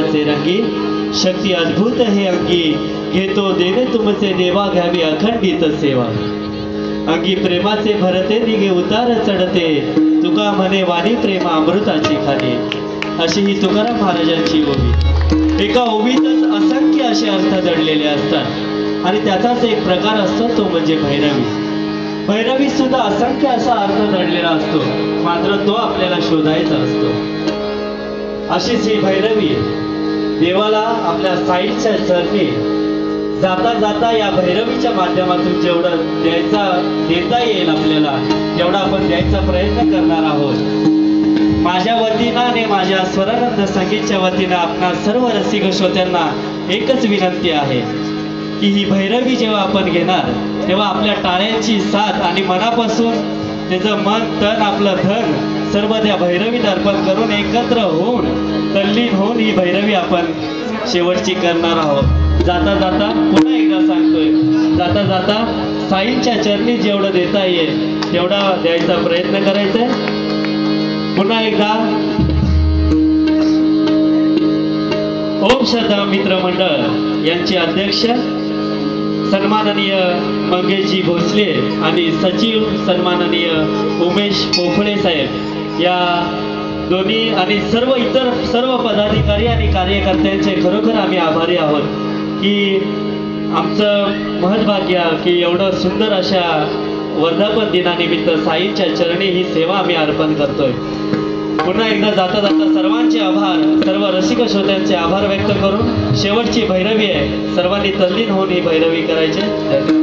प्रेमाचे रंगी, शक्ती अद्भुत हे अंगी, घेतो देणे तुमचे देवा, घ्यावी अखंडित सेवा। अंगी प्रेमाचे भरते निघे उतार चढते, तुका म्हणे वाणी प्रेम अमृताची खाणे। अशी ही तुकाराम महाराजांची ओवी। एका ओवीतच असंख्य असे अर्थ दडलेले असतात आणि त्याचाच एक प्रकार असतो तो म्हणजे भैरवी। भैरवी सुद्धा असंख्य असा अर्थ दडलेला असतो, मात्र तो आपल्याला शोधायचा असतो। अशीच ही भैरवी देवाला आपल्या साईडच्या चरणी जाता जाता या भैरवीच्या माध्यमातून जेवढं देता येईल आपल्याला तेवढा आपण द्यायचा प्रयत्न करणार आहोत। माझ्या वतीनं आणि माझ्या स्वरानंद संगीतच्या वतीनं आपणा सर्व रसिक श्रोत्यांना एकच विनंती आहे की ही भैरवी जेव्हा आपण घेणार तेव्हा आपल्या टाळ्यांची साथ आणि मनापासून त्याचं मन तन आपलं धन सर्व त्या भैरवीत अर्पण करून एकत्र होऊन तल्लीन होऊन ही भैरवी आपण शेवटची करणार आहोत। जाता जाता पुन्हा एकदा सांगतोय, जाता जाता साईंच्या चरणी जेवढं देता येईल तेवढा द्यायचा प्रयत्न करायचा आहे। पुन्हा एकदा ओम श्रद्धा मित्र मंडळ यांचे अध्यक्ष सन्माननीय मंगेशजी भोसले आणि सचिव सन्माननीय उमेश पोफळे साहेब या दोन्ही आणि सर्व पदाधिकारी आणि कार्यकर्त्यांचे खरोखर आम्ही आभारी आहोत की आमचं महत्भाग्य की एवढं सुंदर अशा वर्धापन दिनानिमित्त साईंच्या चरणी ही सेवा आम्ही अर्पण करतोय। पुन्हा एकदा जाता जाता सर्वांचे आभार, सर्व रसिक श्रोत्यांचे आभार व्यक्त करून शेवटची भैरवी आहे, सर्वांनी तल्लीन होऊन ही भैरवी करायची।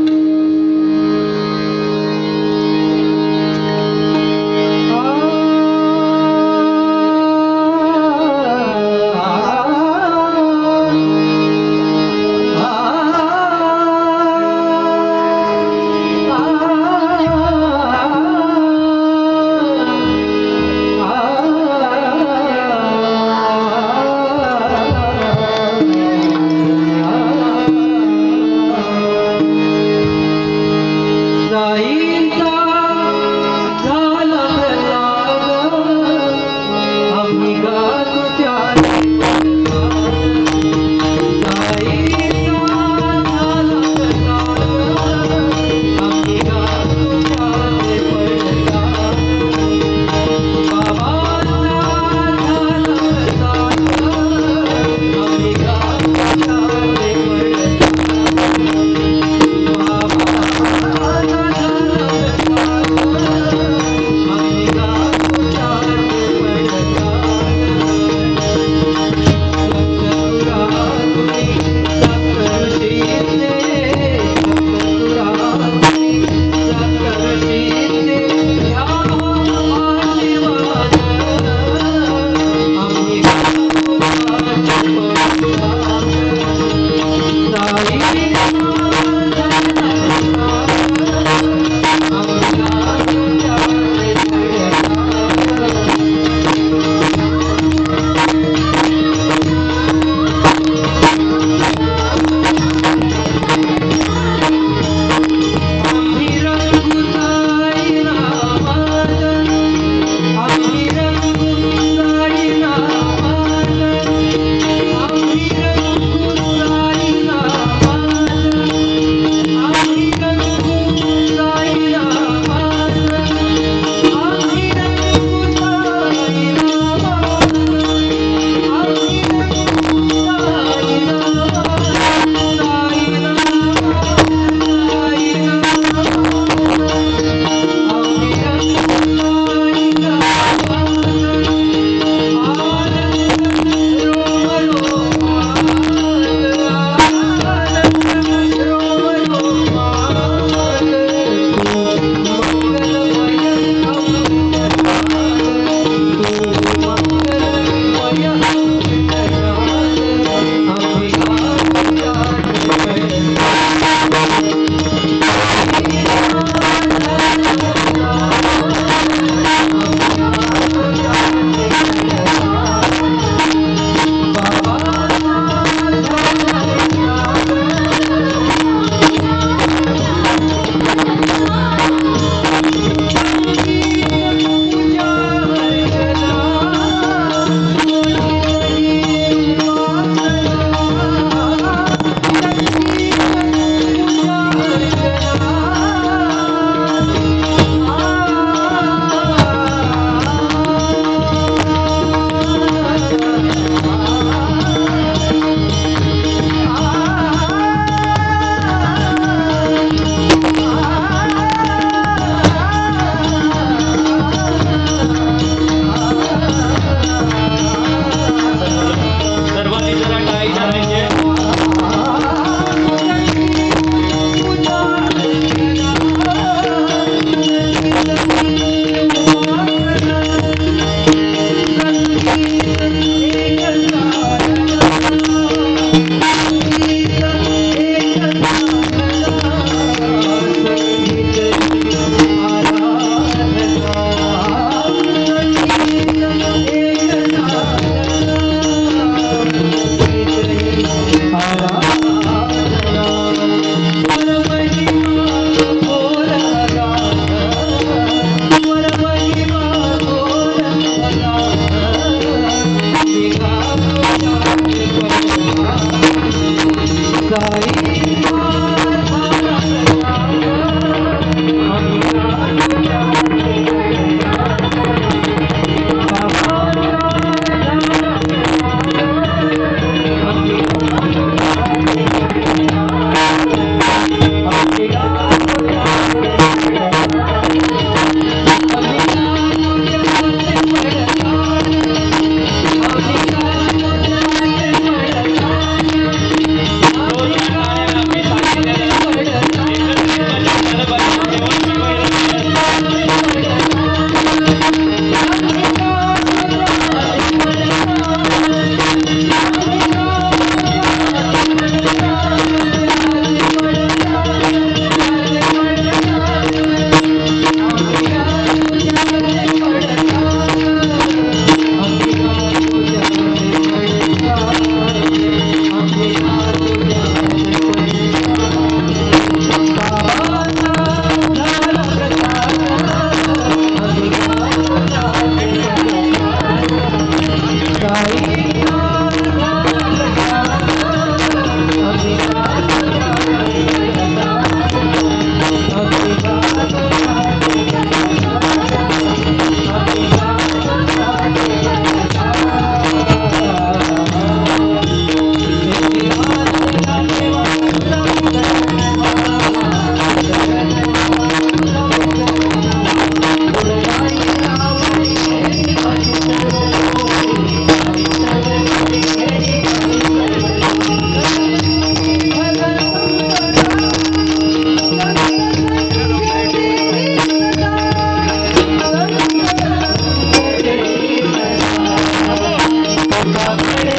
म्हणे